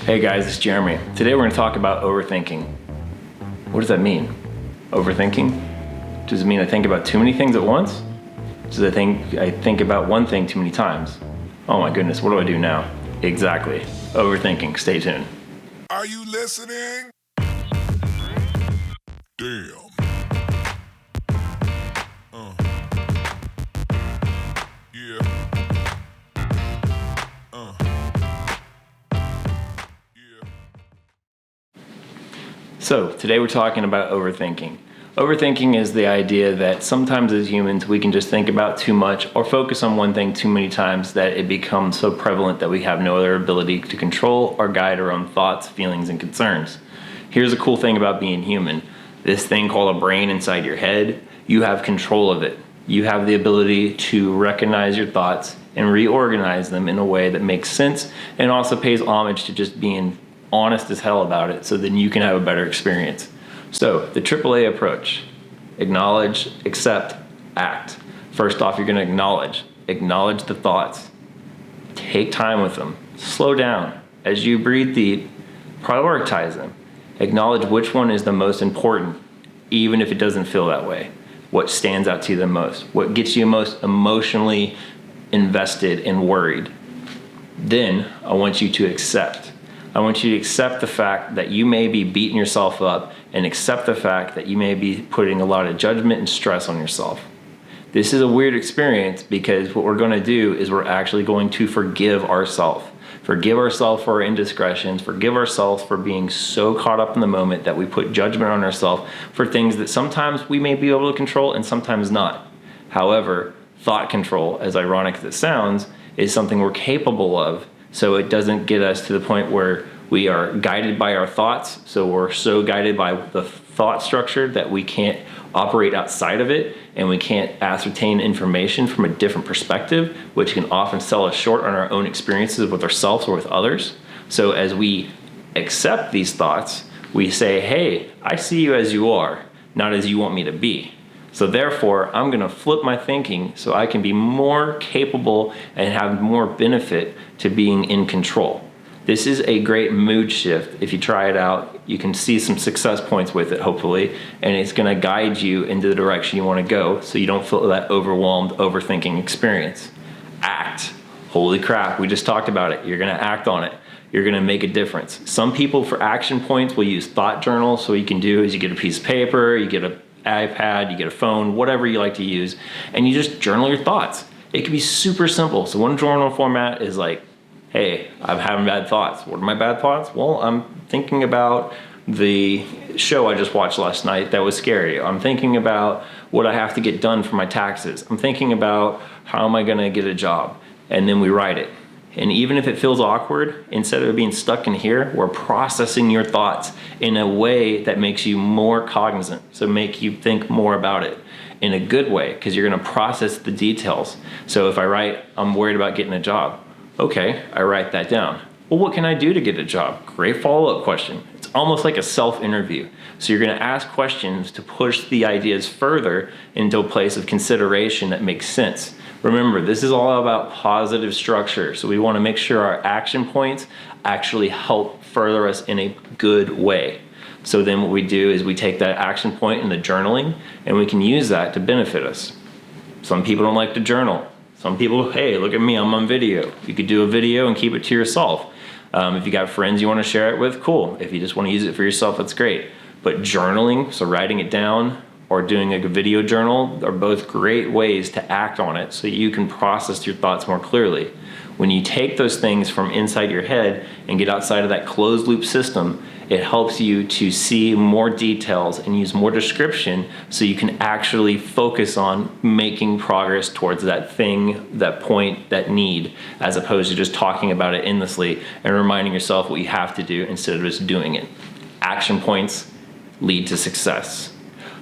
Hey guys, it's Jeremy. Today we're going to talk about overthinking. What does that mean? Overthinking? Does it mean I think about too many things at once? Does it I think about one thing too many times? Oh my goodness, what do I do now? Exactly. Overthinking. Stay tuned. Are you listening? Damn. Yeah. So today we're talking about overthinking. Overthinking is the idea that sometimes as humans we can just think about too much or focus on one thing too many times that it becomes so prevalent that we have no other ability to control or guide our own thoughts, feelings, and concerns. Here's a cool thing about being human. This thing called a brain inside your head, you have control of it. You have the ability to recognize your thoughts and reorganize them in a way that makes sense and also pays homage to just being honest as hell about it so then you can have a better experience. So the AAA approach: acknowledge, accept, act. First off, you're going to acknowledge the thoughts. Take time with them. Slow down. As you breathe deep, prioritize them. Acknowledge which one is the most important, even if it doesn't feel that way. What stands out to you the most? What gets you most emotionally invested and worried? Then I want you to accept. I want you to accept the fact that you may be beating yourself up and accept the fact that you may be putting a lot of judgment and stress on yourself. This is a weird experience because what we're going to do is we're actually going to forgive ourselves. Forgive ourselves for our indiscretions. Forgive ourselves for being so caught up in the moment that we put judgment on ourselves for things that sometimes we may be able to control and sometimes not. However, thought control, as ironic as it sounds, is something we're capable of. So it doesn't get us to the point where we are guided by our thoughts. So we're so guided by the thought structure that we can't operate outside of it and we can't ascertain information from a different perspective, which can often sell us short on our own experiences with ourselves or with others. So as we accept these thoughts, we say, hey, I see you as you are, not as you want me to be. So therefore, I'm going to flip my thinking so I can be more capable and have more benefit to being in control. This is a great mood shift. If you try it out, you can see some success points with it, hopefully, and it's going to guide you into the direction you want to go so you don't feel that overwhelmed, overthinking experience. Act. Holy crap, we just talked about it. You're going to act on it. You're going to make a difference. Some people for action points will use thought journals. So what you can do is you get a piece of paper, you get an iPad, you get a phone, whatever you like to use, and you just journal your thoughts. It can be super simple. So one journal format is like, hey, I'm having bad thoughts. What are my bad thoughts? Well, I'm thinking about the show I just watched last night that was scary. I'm thinking about what I have to get done for my taxes. I'm thinking about how am I going to get a job? And then we write it. And even if it feels awkward, instead of being stuck in here, we're processing your thoughts in a way that makes you more cognizant. So make you think more about it in a good way because you're going to process the details. So if I write, I'm worried about getting a job. Okay, I write that down. Well, what can I do to get a job? Great follow-up question. It's almost like a self-interview. So you're going to ask questions to push the ideas further into a place of consideration that makes sense. Remember, this is all about positive structure. So we want to make sure our action points actually help further us in a good way. So then what we do is we take that action point in the journaling and we can use that to benefit us. Some people don't like to journal. Some people, hey, look at me, I'm on video. You could do a video and keep it to yourself. If you got friends you want to share it with, cool. If you just want to use it for yourself, that's great. But journaling, so writing it down or doing a video journal are both great ways to act on it so you can process your thoughts more clearly. When you take those things from inside your head and get outside of that closed loop system, it helps you to see more details and use more description so you can actually focus on making progress towards that thing, that point, that need, as opposed to just talking about it endlessly and reminding yourself what you have to do instead of just doing it. Action points lead to success.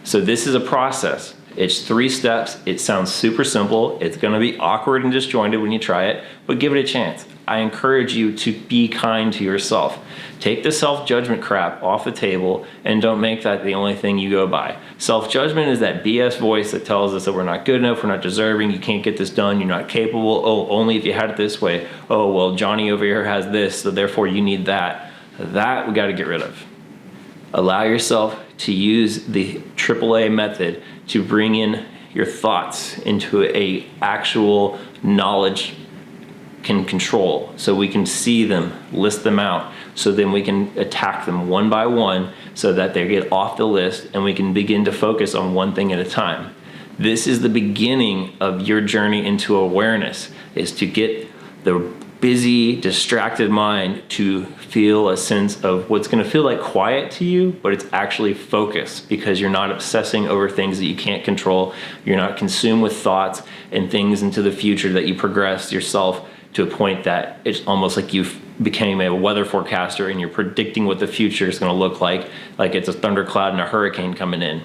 So this is a process. It's 3 steps. It sounds super simple. It's going to be awkward and disjointed when you try it, but give it a chance. I encourage you to be kind to yourself. Take the self-judgment crap off the table and don't make that the only thing you go by. Self-judgment is that BS voice that tells us that we're not good enough, we're not deserving, you can't get this done, you're not capable, oh, only if you had it this way. Oh, well, Johnny over here has this, so therefore you need that. That we got to get rid of. Allow yourself to use the AAA method to bring in your thoughts into a actual knowledge can control, so we can see them, list them out, so then we can attack them one by one so that they get off the list and we can begin to focus on one thing at a time. This is the beginning of your journey into awareness, is to get the busy, distracted mind to feel a sense of what's going to feel like quiet to you, but it's actually focus, because you're not obsessing over things that you can't control. You're not consumed with thoughts and things into the future that you progress yourself to a point that it's almost like you've became a weather forecaster and you're predicting what the future is going to look like it's a thundercloud and a hurricane coming in.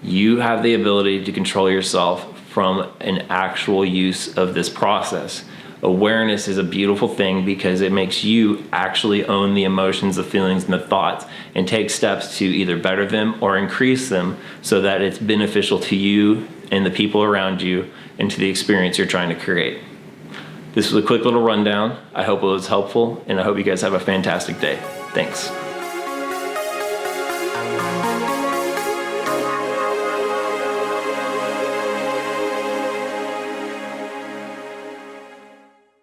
You have the ability to control yourself from an actual use of this process. Awareness is a beautiful thing because it makes you actually own the emotions, the feelings, and the thoughts, and take steps to either better them or increase them so that it's beneficial to you and the people around you and to the experience you're trying to create. This was a quick little rundown. I hope it was helpful, and I hope you guys have a fantastic day. Thanks.